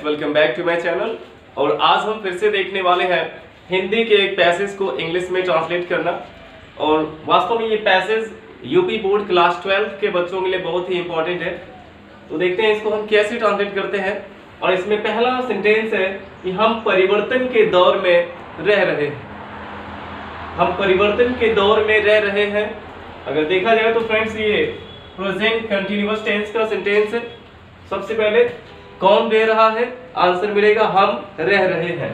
Friends, welcome back to my channel. और आज हम फिर से देखने वाले हैं हिंदी के एक पैसेज को इंग्लिश में ट्रांसलेट करना। और वास्तव में ये पैसेज यूपी बोर्ड क्लास 12 के बच्चों के लिए बहुत ही इंपॉर्टेंट है। तो देखते हैं इसको हम कैसे ट्रांसलेट करते हैं। और इसमें पहला सेंटेंस है कि हम परिवर्तन के दौर में रह रहे हैं। हम परिवर्तन के दौर में रह रहे हैं। अगर देखा जाए तो फ्रेंड्स ये प्रेजेंट कंटिन्यूअस टेंस का सेंटेंस है। सबसे पहले कौन रह रहा है, आंसर मिलेगा हम रह रहे हैं।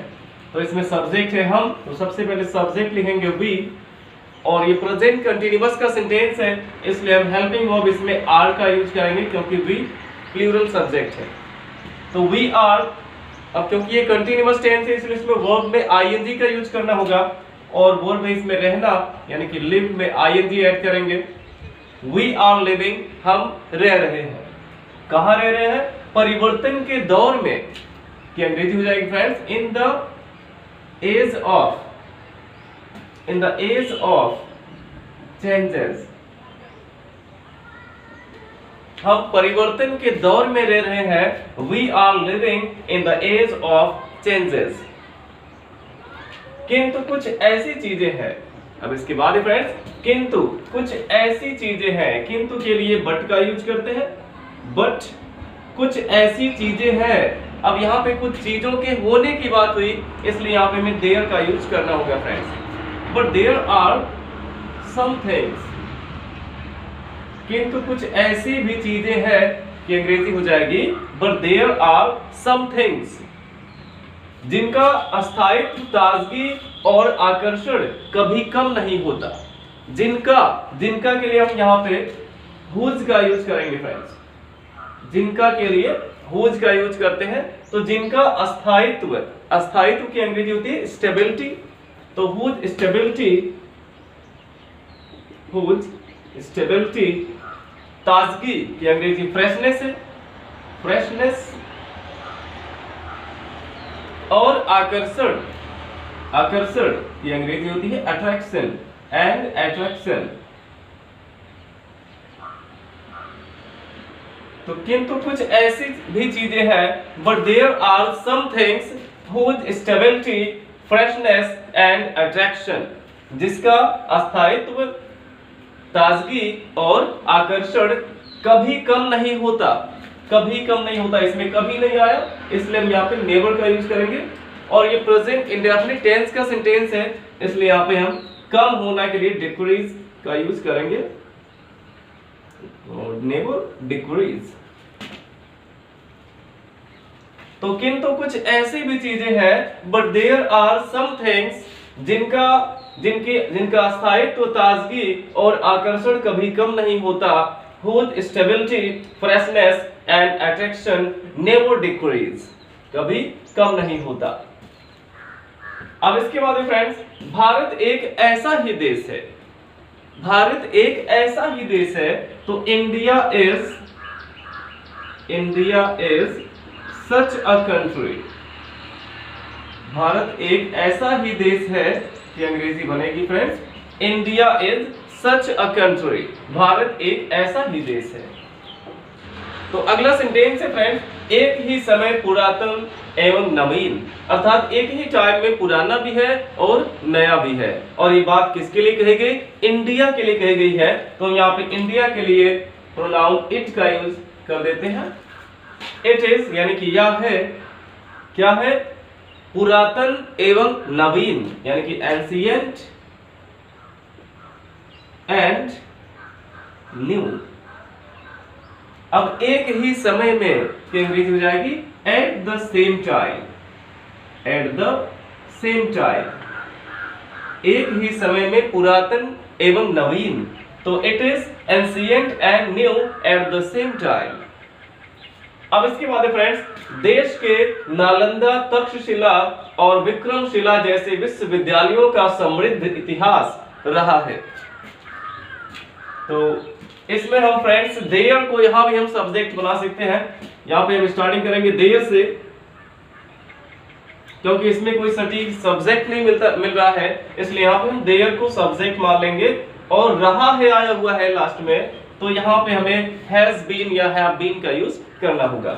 तो इसमें सब्जेक्ट है हम, तो सबसे पहले सब्जेक्ट लिखेंगे वी। और ये प्रेजेंट कंटिन्यूअस का सेंटेंस है, इसलिए हम हेल्पिंग वर्ब इसमें आर का यूज करेंगे क्योंकि वी प्लूरल सब्जेक्ट है। तो वी आर, अब क्योंकि ये कंटिन्यूअस टेंस है इसलिए इसमें वर्ब में आईएनजी का यूज करना होगा। और वर्ब में इसमें रहना यानी कि लिव में आईएनजी ऐड करेंगे। वी आर लिविंग, हम रह रहे हैं। कहाँ रह रहे हैं? परिवर्तन के दौर में, की अंग्रेजी हो जाएगी friends in the age of changes. हम परिवर्तन के दौर में रह रहे हैं। We are living in the age of changes. किंतु कुछ ऐसी चीजें हैं, अब इसके बाद फ्रेंड्स किंतु कुछ ऐसी चीजें हैं। किंतु के लिए बट का यूज करते हैं। बट कुछ ऐसी चीजें हैं। अब यहाँ पे कुछ चीजों के होने की बात हुई, इसलिए यहाँ पे हमें देयर का यूज करना होगा friends. But there are some things. किंतु कुछ ऐसी भी चीजें हैं कि अंग्रेजी हो जाएगी but there are some things, जिनका अस्थायित्व, ताजगी और आकर्षण कभी कम नहीं होता। जिनका के लिए हम यहाँ पे हुज का यूज करेंगे फ्रेंड्स। जिनका के लिए हुज का यूज करते हैं। तो जिनका अस्थायित्व की अंग्रेजी होती है स्टेबिलिटी। तो हुज स्टेबिलिटी, ताजगी की अंग्रेजी फ्रेशनेस है, फ्रेशनेस। और आकर्षण की अंग्रेजी होती है अट्रैक्शन एंड अट्रैक्शन। तो किंतु कुछ ऐसी भी चीजें हैं but there are some things whose stability, freshness and attraction, जिसका अस्थायित्व, ताजगी और आकर्षण कभी कम नहीं होता। कभी कम नहीं होता, इसमें कभी नहीं आया इसलिए हम यहाँ पे नेवर का यूज करेंगे। और ये प्रेजेंट इंडेफिनिट टेंस का सेंटेंस है, इसलिए यहाँ पे हम कम होना के लिए डिक्रीज का यूज करेंगे। Never decrease. तो किंतु कुछ ऐसी भी चीजें हैं but there are some things, जिनका अस्थायित्व, ताजगी और आकर्षण कभी कम नहीं होता। whose stability, freshness and attraction never decrease, कभी कम नहीं होता। अब इसके बाद फ्रेंड्स भारत एक ऐसा ही देश है। भारत एक ऐसा ही देश है। तो India is such a country. Bharat एक ऐसा ही देश है कि अंग्रेजी बनेगी friends India is such a country. Bharat एक ऐसा ही देश है। तो अगला सेंटेंस है फ्रेंड्स एक ही समय पुरातन एवं नवीन, अर्थात एक ही टाइम में पुराना भी है और नया भी है। और ये बात किसके लिए कही गई? इंडिया के लिए कही गई है। तो यहाँ पे इंडिया के लिए प्रोनाउन इट का यूज कर देते हैं। इट इज यानी कि यह है, क्या है? पुरातन एवं नवीन, यानी कि एंशिएंट एंड न्यू। अब एक ही समय में की अंग्रेजी हो जाएगी at the same time. At the same time, एक ही समय में पुरातन एवं नवीन। तो it is ancient and new at the same time. अब इसके बाद फ्रेंड्स देश के नालंदा, तक्षशिला और विक्रमशिला जैसे विश्वविद्यालयों का समृद्ध इतिहास रहा है। तो इसमें हम फ्रेंड्स देयर को यहां भी हम सब्जेक्ट बना सकते हैं। यहां पे हम स्टार्टिंग करेंगे देयर से, क्योंकि इसमें कोई सटीक सब्जेक्ट नहीं मिल रहा है, इसलिए यहां पे हम देयर को सब्जेक्ट मान लेंगे। और रहा है आया हुआ है लास्ट में, तो यहाँ पे हमें हैज बीन या हैव बीन का यूज करना होगा।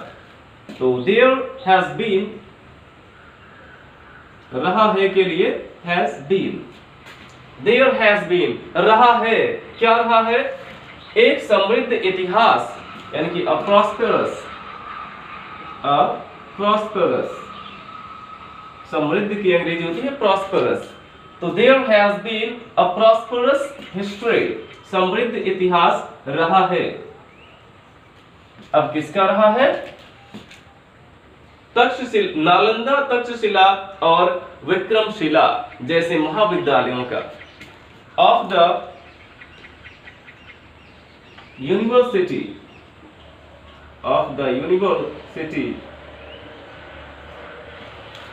तो देयर हैज बीन, रहा है के लिए has been, there has been रहा है, क्या रहा है, एक समृद्ध इतिहास, यानी कि अ प्रॉस्पेरस, समृद्ध की अंग्रेजी होती है प्रॉस्पेरस, तो there has been a prosperous history, समृद्ध इतिहास रहा है। अब किसका रहा है, तक्षशिला, नालंदा, तक्षशिला और विक्रमशिला जैसे महाविद्यालयों का, of the university, of the university,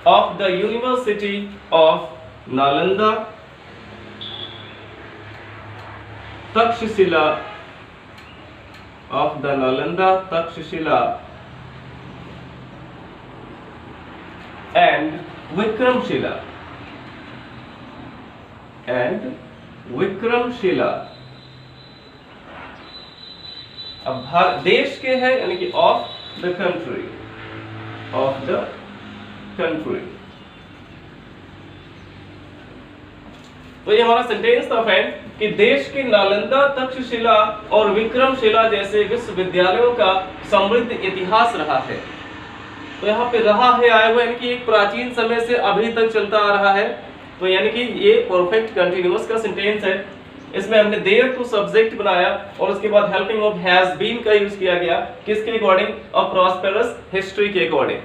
of the university of Nalanda, Takshashila, of the Nalanda, Takshashila and Vikramshila, and Vikramshila। अब देश के है, यानी कि of the country, of the country. तो ये हमारा सेंटेंस था फ्रेंड कि देश के नालंदा, तक्षशिला और विक्रमशिला जैसे विश्वविद्यालयों का समृद्ध इतिहास रहा है। तो यहाँ पे रहा है आया हुआ, यानी कि एक प्राचीन समय से अभी तक चलता आ रहा है, तो यानी कि ये परफेक्ट कंटिन्यूअस का सेंटेंस है। इसमें हमने देयर को सब्जेक्ट बनाया और उसके बाद हेल्पिंग ऑफ हैज बीन का यूज किया गया, किसके अकॉर्डिंग, अ प्रॉस्पेरस हिस्ट्री के अकॉर्डिंग।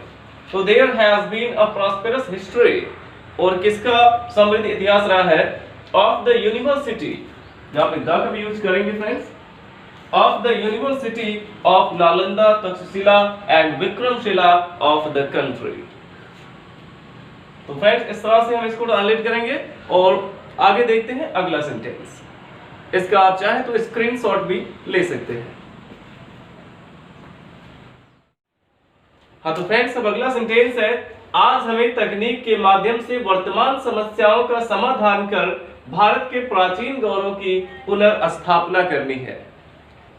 तो there has been a prosperous history, और किसका समृद्ध इतिहास रहा है, ऑफ द यूनिवर्सिटी, यहाँ पे द का भी यूज करेंगे friends, of the University of Nalanda, Takshashila and Vikramshila of the country। तो फ्रेंड्स इस तरह से हम इसको ट्रांसलेट करेंगे और आगे देखते हैं अगला सेंटेंस। इसका आप चाहें तो स्क्रीनशॉट भी ले सकते हैं। हाँ तो फ्रेंड्स अब अगला सेंटेंस है, आज हमें तकनीक के माध्यम से वर्तमान समस्याओं का समाधान कर भारत के प्राचीन गौरव की पुनर्स्थापना करनी है।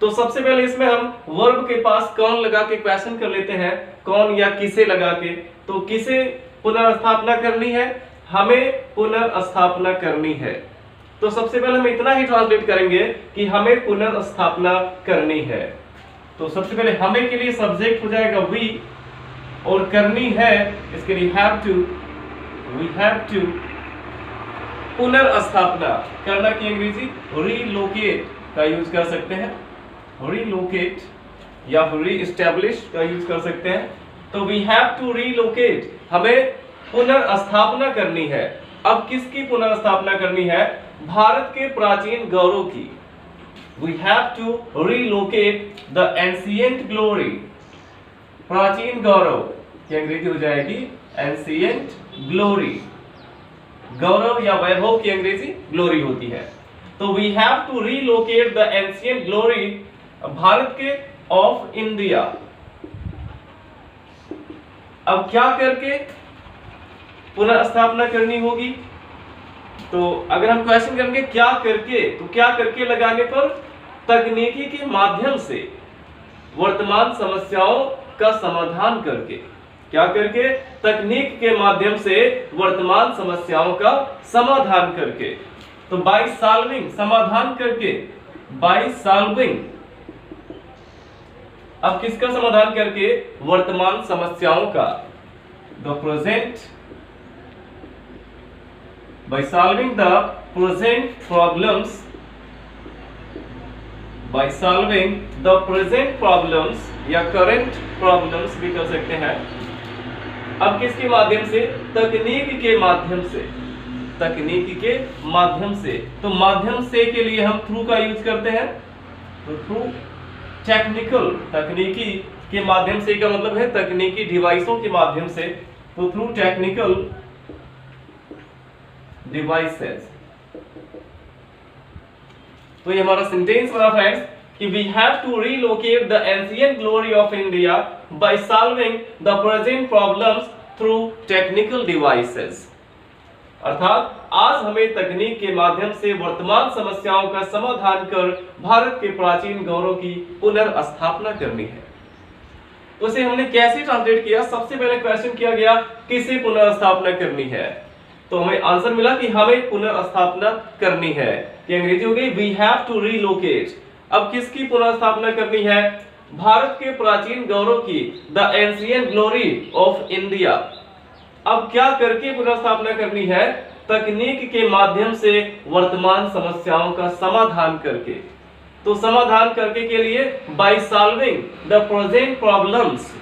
तो सबसे पहले इसमें हम वर्ब के पास कौन लगा के क्वेश्चन कर लेते हैं, कौन या किसे लगा के। तो किसे पुनर्स्थापना करनी है, हमें पुनर्स्थापना करनी है। तो सबसे पहले हम इतना ही ट्रांसलेट करेंगे कि हमें पुनर्स्थापना करनी है। तो सबसे पहले हमें के लिए सब्जेक्ट हो जाएगा वी, और करनी है इसके लिए have to, we have to. पुनर्स्थापना करना की अंग्रेजी रीलोकेट का यूज कर सकते हैं, रीलोकेट या रीएस्टैब्लिश का यूज कर सकते हैं। तो वी हैव टू रीलोकेट, हमें पुनर्स्थापना करनी है। अब किसकी पुनर्स्थापना करनी है, भारत के प्राचीन गौरव की। We have to relocate the ancient glory, प्राचीन गौरव की अंग्रेजी हो जाएगी एंशिएंट ग्लोरी, गौरव या वैभव की अंग्रेजी ग्लोरी होती है। तो we have to relocate the ancient glory, Bharat के ऑफ इंडिया। अब क्या करके पुनर्स्थापना करनी होगी, तो अगर हम क्वेश्चन करेंगे क्या करके, तो क्या करके लगाने पर तकनीकी के माध्यम से वर्तमान समस्याओं का समाधान करके, क्या करके, तकनीक के माध्यम से वर्तमान समस्याओं का समाधान करके। तो बाय सॉल्विंग, समाधान करके, बाय सॉल्विंग। अब किसका समाधान करके, वर्तमान समस्याओं का, the present, by solving the present problems, by solving the present problems या करंट प्रॉब्लम्स भी कर सकते हैं। अब किसके माध्यम से, तकनीक के माध्यम से, तकनीक के माध्यम से। तो माध्यम से के लिए हम थ्रू का यूज करते हैं, तो थ्रू टेक्निकल, तकनीकी के माध्यम से का मतलब है तकनीकी डिवाइसों के माध्यम से, तो थ्रू टेक्निकल डिवाइसेस। तो ये हमारा सेंटेंस बना फ्रेंड्स कि we have to relocate the ancient glory of India by solving the present problems through technical devices। अर्थात आज हमें तकनीक के माध्यम से वर्तमान समस्याओं का समाधान कर भारत के प्राचीन गौरव की पुनर्स्थापना करनी है। उसे हमने कैसे ट्रांसलेट किया? सबसे पहले क्वेश्चन किया गया किसे पुनर्स्थापना करनी है, तो हमें आंसर मिला कि हमें पुनर्स्थापना करनी है। ये अंग्रेजी हो गई वी हैव टू रीलोकेट। अब किसकी पुनर्स्थापना करनी है? भारत के प्राचीन गौरव की, the ancient glory of India. अब क्या करके पुनर्स्थापना करनी है? तकनीक के माध्यम से वर्तमान समस्याओं का समाधान करके। तो समाधान करके के लिए by solving the present problems.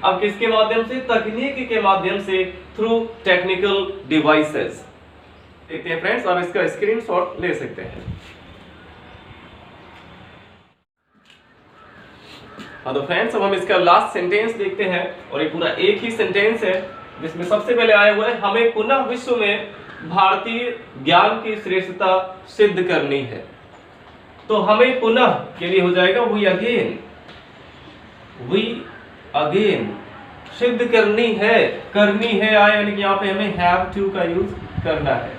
अब किसके माध्यम से? तकनीक के माध्यम से, थ्रू टेक्निकल डिवाइसेस। देखते हैं फ्रेंड्स, आप इसका स्क्रीनशॉट ले सकते हैं। हाँ तो फ्रेंड्स, अब हम इसका लास्ट सेंटेंस देखते हैं, और ये पूरा एक ही सेंटेंस है जिसमें सबसे पहले आया हुआ है हमें पुनः विश्व में भारतीय ज्ञान की श्रेष्ठता सिद्ध करनी है। तो हमें पुनः के लिए हो जाएगा वी अगेन सिद्ध करनी है आया, यानी कि यहाँ पे हमें हैव टू का यूज करना है।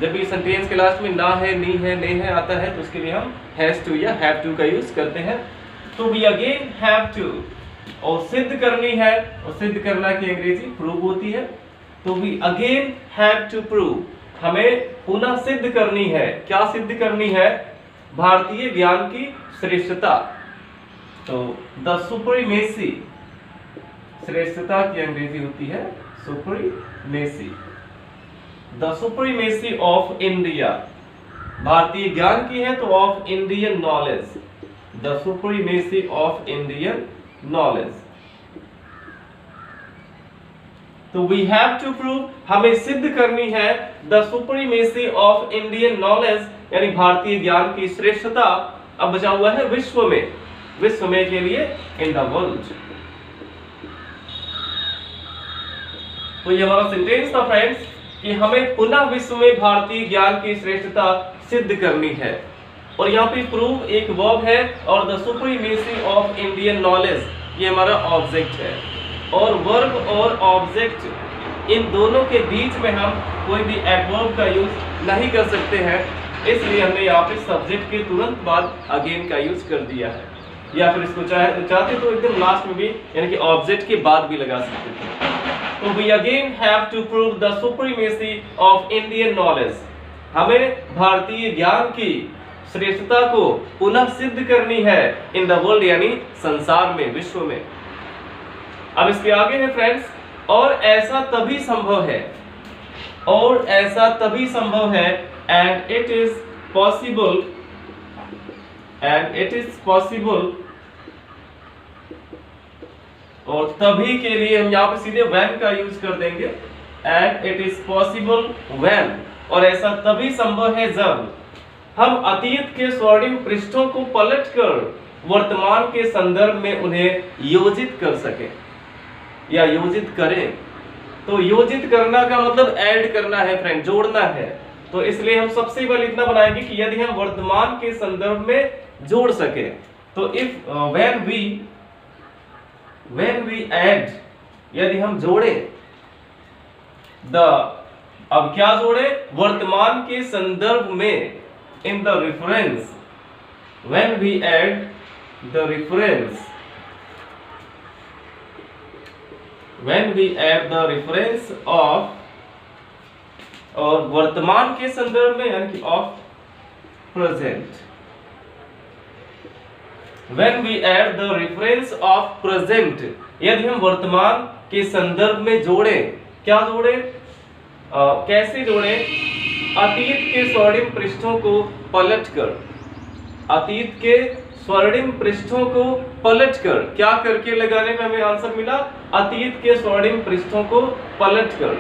जब भी सेंटेंस के लास्ट में ना है, नी है, ने है आता है, तो उसके लिए हम हैज टू या हैव टू का यूज करते हैं। तो वी अगेन हैव टू, और सिद्ध करनी है, और सिद्ध करना की अंग्रेजी प्रूव होती है। तो we again have to prove, हमें पुनः सिद्ध करनी है। क्या सिद्ध करनी है? भारतीय ज्ञान की श्रेष्ठता। तो द सुप्रीमेसी, श्रेष्ठता की अंग्रेजी होती है supremacy. The supremacy of India, भारतीय ज्ञान की है तो of Indian knowledge, the supremacy of Indian knowledge. तो वी हैव टू प्रूव, हमें सिद्ध करनी है the supremacy of Indian knowledge, यानी भारतीय ज्ञान की श्रेष्ठता। अब बचा हुआ है विश्व में, विश्व में के लिए इन द वर्ल्ड। तो ये हमारा सेंटेंस था फ्रेंड्स कि हमें पुनः विश्व में भारतीय ज्ञान की श्रेष्ठता सिद्ध करनी है। और यहाँ पे प्रूव एक वर्ब है, और the supremacy of Indian knowledge ये हमारा ऑब्जेक्ट है। और वर्ब और ऑब्जेक्ट इन दोनों के बीच में हम कोई भी एडवर्ब का यूज नहीं कर सकते हैं, इसलिए हमने यहाँ पे सब्जेक्ट के तुरंत बाद अगेन का यूज कर दिया है। या फिर इसको चाहते तो एकदम लास्ट में भी, यानी कि ऑब्जेक्ट के बाद भी लगा सकते थे। तो we again have to prove the supremacy of Indian knowledge, हमें भारतीय ज्ञान की श्रेष्ठता को पुनः सिद्ध करनी है इन द वर्ल्ड, यानी संसार में, विश्व में। अब इसके आगे है फ्रेंड्स, और ऐसा तभी संभव है, और ऐसा तभी संभव है, and it is possible, and it is possible. और तभी के लिए हम यहाँ पे सीधे when का यूज कर देंगे, and it is possible when, और ऐसा तभी संभव है जब हम अतीत के स्वर्णिम पृष्ठों को पलटकर वर्तमान के संदर्भ में उन्हें योजित कर सके, या योजित करें। तो योजित करना का मतलब ऐड करना है फ्रेंड, जोड़ना है। तो इसलिए हम सबसे पहले इतना बनाएंगे कि यदि हम वर्तमान के संदर्भ में जोड़ सके, तो इफ when we add, यदि हम जोड़े अब क्या जोड़े? वर्तमान के संदर्भ में, in the reference, when we add the reference, when we add the reference of, और वर्तमान के संदर्भ में यानी कि of present, when we add the reference of present, यदि हम वर्तमान के संदर्भ में जोड़े, क्या जोड़े? कैसे जोड़े? अतीत के स्वर्णिम पृष्ठों को पलटकर, अतीत के स्वर्णिम पृष्ठों को पलटकर, क्या करके लगाने में हमें आंसर मिला? अतीत के स्वर्णिम पृष्ठों को पलटकर।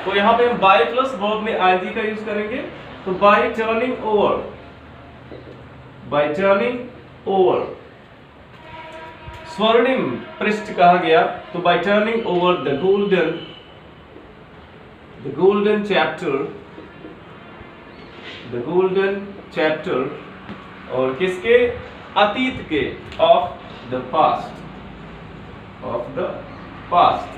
तो यहाँ पे हम बाय प्लस वर्ब में आईजी का यूज करेंगे। तो bye turning over, bye turning over, स्वर्णिम पृष्ठ कहा गया, तो bye turning over the golden chapter, the golden chapter, और किसके? अतीत के, of the past, of the past.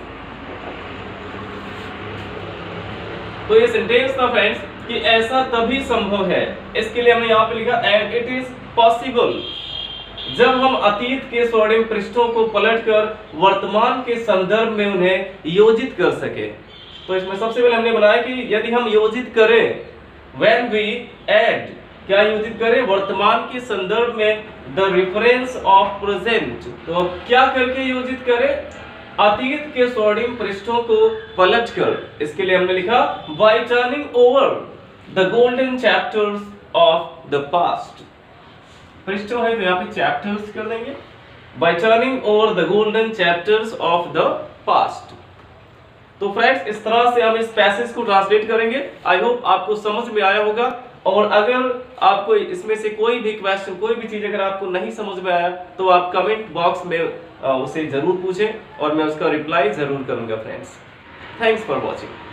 तो ये सेंटेंस था फ्रेंड्स कि ऐसा तभी संभव है। इसके लिए हमने यहाँ पे लिखा एंड इट इज पॉसिबल जब हम अतीत के स्वर्णिम पृष्ठों को पलटकर वर्तमान के संदर्भ में उन्हें योजित कर सके। तो इसमें सबसे पहले हमने बनाया कि यदि हम योजित करें, when we add, क्या योजित करें, वर्तमान के संदर्भ में the reference of present, तो क्या करके योजित करें, अतीत के स्वर्णिम पृष्ठों को पलटकर। इसके लिए हमने लिखा by turning over the golden chapters of the past, पृष्ठों है तो यहाँ पे चैप्टर्स कर देंगे, by turning over the golden chapters of the past। तो फ्रेंड्स इस तरह से हम इस पैसेज को ट्रांसलेट करेंगे। आई होप आपको समझ में आया होगा, और अगर आपको इसमें से कोई भी क्वेश्चन, कोई भी चीज अगर आपको नहीं समझ में आया तो आप कमेंट बॉक्स में उसे जरूर पूछें और मैं उसका रिप्लाई जरूर करूंगा फ्रेंड्स। Thanks for watching.